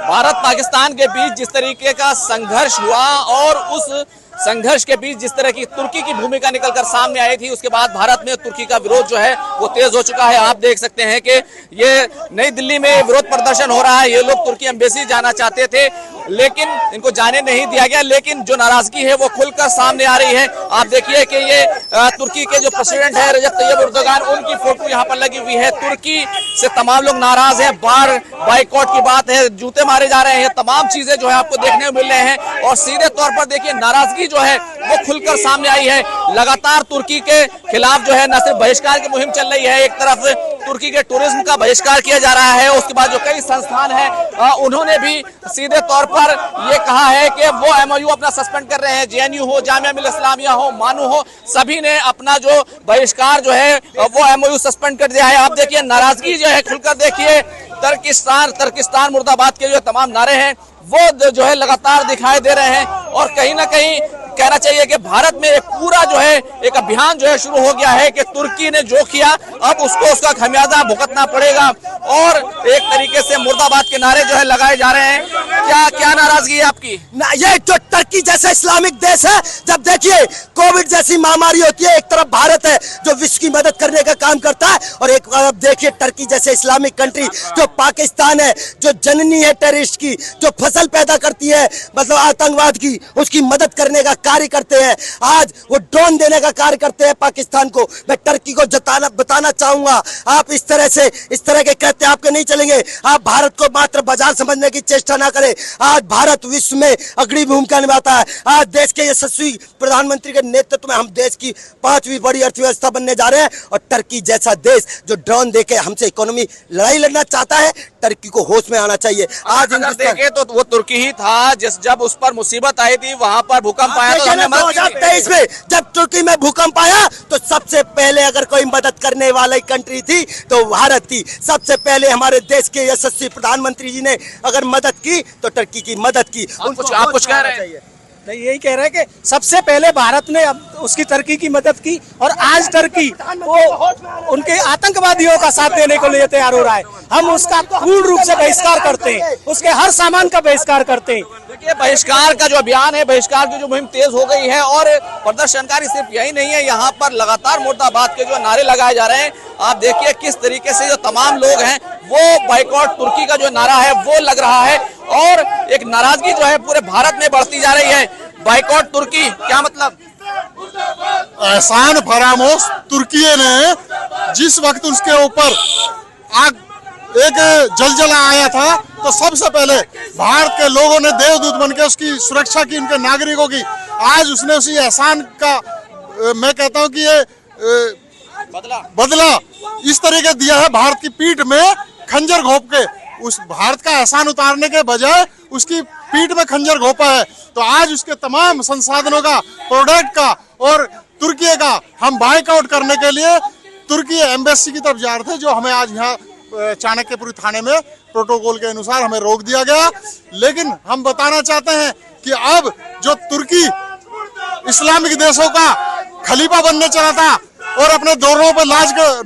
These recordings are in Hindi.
भारत पाकिस्तान के बीच जिस तरीके का संघर्ष हुआ और उस संघर्ष के बीच जिस तरह की तुर्की की भूमिका निकलकर सामने आई थी, उसके बाद भारत में तुर्की का विरोध जो है वो तेज हो चुका है। आप देख सकते हैं कि ये नई दिल्ली में विरोध प्रदर्शन हो रहा है। ये लोग तुर्की एम्बेसी जाना चाहते थे लेकिन इनको जाने नहीं दिया गया, लेकिन जो नाराजगी है वो खुलकर सामने आ रही है। आप देखिए कि ये तुर्की के जो प्रेसिडेंट है रजब तैयब एर्दोगान, उनकी फोटो यहाँ पर लगी हुई है। तुर्की से तमाम लोग नाराज हैं, बार बाइकआउट की बात है, जूते मारे जा रहे हैं, तमाम चीजें जो है आपको देखने को मिल रहे हैं। और सीधे तौर पर देखिए नाराजगी जो है वो खुलकर सामने आई है। लगातार तुर्की के खिलाफ जो है न सिर्फ बहिष्कार की मुहिम चल रही है, एक तरफ तुर्की के टूरिज्म का बहिष्कार किया जा रहा है, उसके बाद जो कई संस्थान हैं उन्होंने भी सीधे तौर पर ये कहा है कि वो एमओयू अपना सस्पेंड कर रहे हैं। जेएनयू हो, जामिया मिल्लत इस्लामिया हो, मानू हो, सभी ने अपना जो बहिष्कार जो है वो एमओयू सस्पेंड कर दिया है। आप देखिए नाराजगी जो है खुलकर देखिए, तर्किस्तान मुर्दाबाद के जो तमाम नारे हैं वो जो है लगातार दिखाई दे रहे हैं। और कहीं ना कहीं कहना चाहिए कि भारत में एक पूरा जो है एक अभियान जो है शुरू हो गया है कि तुर्की ने जो किया अब उसको उसका खमियाजा भुगतना पड़ेगा। और एक तरीके से मुर्दाबाद के नारे जो है लगाए जा रहे हैं। क्या नाराजगी है आपकी? ना, ये जो टर्की जैसा इस्लामिक देश है, जब देखिए कोविड जैसी महामारी होती है, एक तरफ भारत है जो विश्व की मदद करने का काम करता है, और एक तरफ देखिए टर्की जैसे इस्लामिक कंट्री जो पाकिस्तान है, जो जननी है टेररिस्ट की, जो फसल पैदा करती है मतलब आतंकवाद की, उसकी मदद करने का कार्य करते हैं। आज वो ड्रोन देने का कार्य करते हैं पाकिस्तान को। मैं टर्की को बताना चाहूंगा, आप इस तरह के कहते आपके नहीं चलेंगे। आप भारत को मात्र बाजार समझने की चेष्टा ना करें। आज भारत विश्व में अग्रणी भूमिका निभाता है। आज देश के यशस्वी प्रधानमंत्री के नेतृत्व में हम देश की 5वीं बड़ी अर्थव्यवस्था बनने जा रहे हैं। और टर्की जैसा देश जो ड्रोन देके हमसे इकोनॉमी लड़ाई लड़ना चाहता है, टर्की को होश में आना चाहिए। आज देखे तो वो तुर्की ही था जब उस पर मुसीबत आई थी, वहां पर भूकंप आया। 2023 में जब तुर्की में भूकंप आया तो सबसे पहले अगर कोई मदद करने वाली कंट्री थी तो भारत थी। सबसे पहले हमारे देश के यशस्वी प्रधानमंत्री जी ने अगर मदद की तो टर्की की मदद की। आप कुछ कह रहे हैं? नहीं, यही कह रहे हैं कि सबसे पहले भारत ने अब उसकी टर्की की मदद की और आज टर्की वो उनके आतंकवादियों का साथ देने को लिए तैयार हो रहा है। हम उसका पूर्ण रूप से बहिष्कार करते हैं, उसके हर सामान का बहिष्कार करते हैं। देखिए बहिष्कार का जो अभियान है, बहिष्कार की जो मुहिम तेज हो गई है और प्रदर्शनकारी सिर्फ यही नहीं है, यहाँ पर लगातार मुर्दाबाद के जो नारे लगाए जा रहे हैं। आप देखिए किस तरीके से जो तमाम लोग हैं वो बाइकआउट तुर्की का जो नारा है वो लग रहा है और एक नाराजगी जो है पूरे भारत में बढ़ती जा रही है। बाइकआउट तुर्की क्या मतलब? एहसान फरामोश तुर्की ने जिस वक्त उसके ऊपर आग एक जलजला आया था तो सबसे पहले भारत के लोगों ने देवदूत बनकर उसकी सुरक्षा की, उनके नागरिकों की। आज उसने उसी एहसान का मैं कहता हूं कि ये बदला इस तरीके दिया है, भारत की पीठ में खंजर घोंप के। उस भारत का एहसान उतारने के बजाय उसकी पीठ में खंजर घोंपा है। तो आज उसके तमाम संसाधनों का, प्रोडक्ट का और तुर्की का हम बाइकआउट करने के लिए तुर्की एम्बेसी की तरफ जा रहे थे, जो हमें आज यहाँ चाणक्यपुरी थाने में प्रोटोकॉल के अनुसार हमें रोक दिया गया। लेकिन हम बताना चाहते हैं कि अब जो तुर्की इस्लामिक देशों का खलीफा बनने चला था और अपने ड्रोनों पर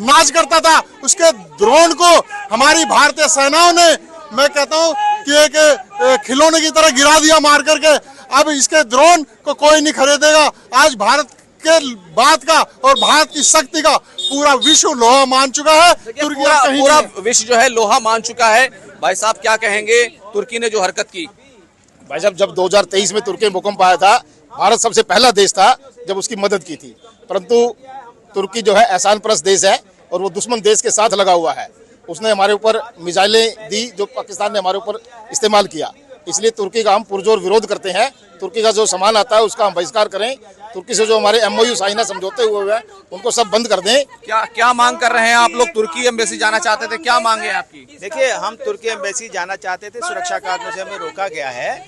नाच करता था, उसके ड्रोन को हमारी भारतीय सेनाओं ने मैं कहता हूं कि एक खिलौने की तरह गिरा दिया मार करके। अब इसके ड्रोन को कोई नहीं खरीदेगा। आज भारत के बात का और भारत की शक्ति का पूरा विश्व लोहा मान चुका है। पूरा विश्व जो है लोहा मान चुका है। भाई साहब क्या कहेंगे तुर्की ने जो हरकत की? भाई साहब जब 2023 में तुर्की में भूकंप आया था, भारत सबसे पहला देश था जब उसकी मदद की थी। परंतु तुर्की जो है एहसान परस्त देश है और वो दुश्मन देश के साथ लगा हुआ है। उसने हमारे ऊपर मिसाइलें दी जो पाकिस्तान ने हमारे ऊपर इस्तेमाल किया। इसलिए तुर्की का हम पुरजोर विरोध करते हैं। तुर्की का जो सामान आता है उसका हम बहिष्कार करें। तुर्की से जो हमारे एमओयू साइना समझौते हुए हैं उनको सब बंद कर दें। क्या मांग कर रहे हैं आप लोग? तुर्की एम्बेसी जाना चाहते थे, क्या मांगे आपकी? देखिए हम तुर्की एम्बेसी जाना चाहते थे, सुरक्षा कारणों से हमें रोका गया है।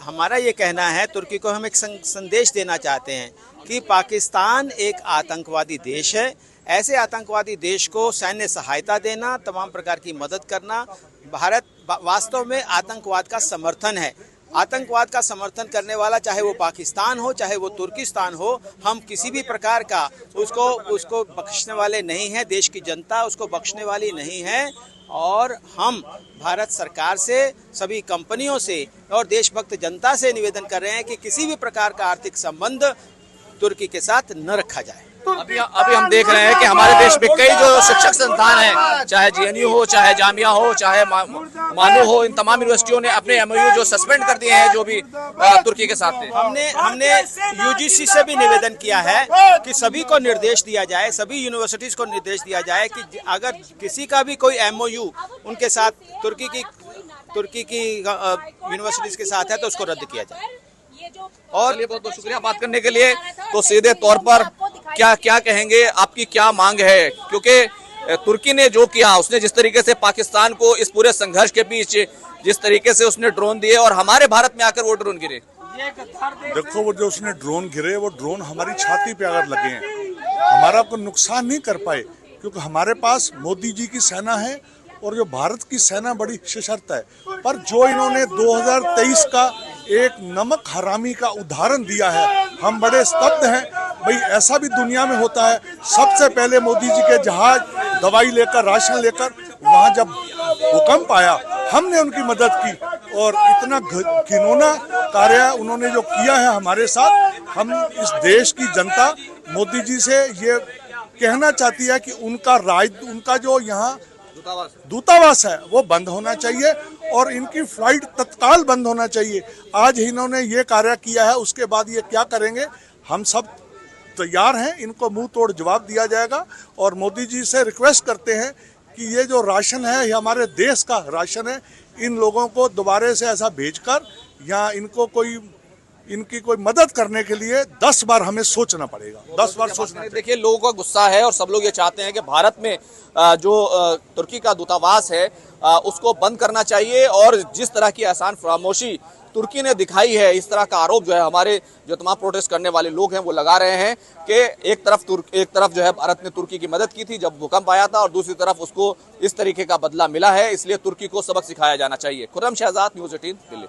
हमारा ये कहना है, तुर्की को हम एक संदेश देना चाहते हैं कि पाकिस्तान एक आतंकवादी देश है। ऐसे आतंकवादी देश को सैन्य सहायता देना, तमाम प्रकार की मदद करना, भारत वास्तव में आतंकवाद का समर्थन है। आतंकवाद का समर्थन करने वाला, चाहे वो पाकिस्तान हो चाहे वो तुर्किस्तान हो, हम किसी भी प्रकार का उसको बख्शने वाले नहीं हैं। देश की जनता उसको बख्शने वाली नहीं है और हम भारत सरकार से, सभी कंपनियों से और देशभक्त जनता से निवेदन कर रहे हैं कि किसी भी प्रकार का आर्थिक संबंध तुर्की के साथ न रखा जाए। अभी हम देख रहे हैं कि हमारे देश में कई जो शिक्षक संस्थान हैं, चाहे जेएनयू हो, चाहे जामिया हो, चाहे मानू हो, इन तमाम यूनिवर्सिटियों ने अपने एमओयू जो सस्पेंड कर दिए हैं जो भी तुर्की के साथ थे। हमने यूजीसी से भी निवेदन किया है कि सभी को निर्देश दिया जाए, सभी यूनिवर्सिटीज को निर्देश दिया जाए कि अगर किसी का भी कोई एमओयू उनके साथ तुर्की की यूनिवर्सिटीज के साथ है तो उसको रद्द किया जाए। और बहुत बहुत शुक्रिया बात करने के लिए। तो सीधे तौर पर क्या कहेंगे, आपकी क्या मांग है? क्योंकि तुर्की ने जो किया, उसने जिस तरीके से पाकिस्तान को इस पूरे संघर्ष के बीच जिस तरीके से उसने ड्रोन दिए और हमारे भारत में आकर वो ड्रोन गिरे, देखो वो जो उसने ड्रोन गिरे, वो ड्रोन हमारी छाती पे अगर लगे हैं, हमारा को नुकसान नहीं कर पाए, क्योंकि हमारे पास मोदी जी की सेना है और जो भारत की सेना बड़ी सशक्त है। पर जो इन्होंने 2023 का एक नमक हरामी का उदाहरण दिया है, हम बड़े स्तब्ध हैं। भाई ऐसा भी दुनिया में होता है। सबसे पहले मोदी जी के जहाज दवाई लेकर, राशन लेकर वहां जब भूकंप आया, हमने उनकी मदद की और इतना घिनौना कार्य उन्होंने जो किया है हमारे साथ, हम इस देश की जनता मोदी जी से ये कहना चाहती है कि उनका जो यहाँ दूतावास है वो बंद होना चाहिए और इनकी फ्लाइट तत्काल बंद होना चाहिए। आज इन्होंने ये कार्य किया है, उसके बाद ये क्या करेंगे, हम सब तैयार हैं, इनको मुंह तोड़ जवाब दिया जाएगा। और मोदी जी से रिक्वेस्ट करते हैं कि ये जो राशन है, ये हमारे देश का राशन है, इन लोगों को दोबारा से ऐसा भेजकर या इनकी कोई मदद करने के लिए 10 बार हमें सोचना पड़ेगा। 10 बार सोचना। देखिए, लोगों का गुस्सा है और सब लोग ये चाहते हैं कि भारत में जो तुर्की का दूतावास है उसको बंद करना चाहिए। और जिस तरह की आसान फरामोशी तुर्की ने दिखाई है, इस तरह का आरोप जो है हमारे जो तमाम प्रोटेस्ट करने वाले लोग हैं वो लगा रहे हैं कि एक तरफ जो है भारत ने तुर्की की मदद की थी जब भूकंप आया था और दूसरी तरफ उसको इस तरीके का बदला मिला है। इसलिए तुर्की को सबक सिखाया जाना चाहिए। खुर्रम शहजाद, न्यूज़ 18 दिल्ली।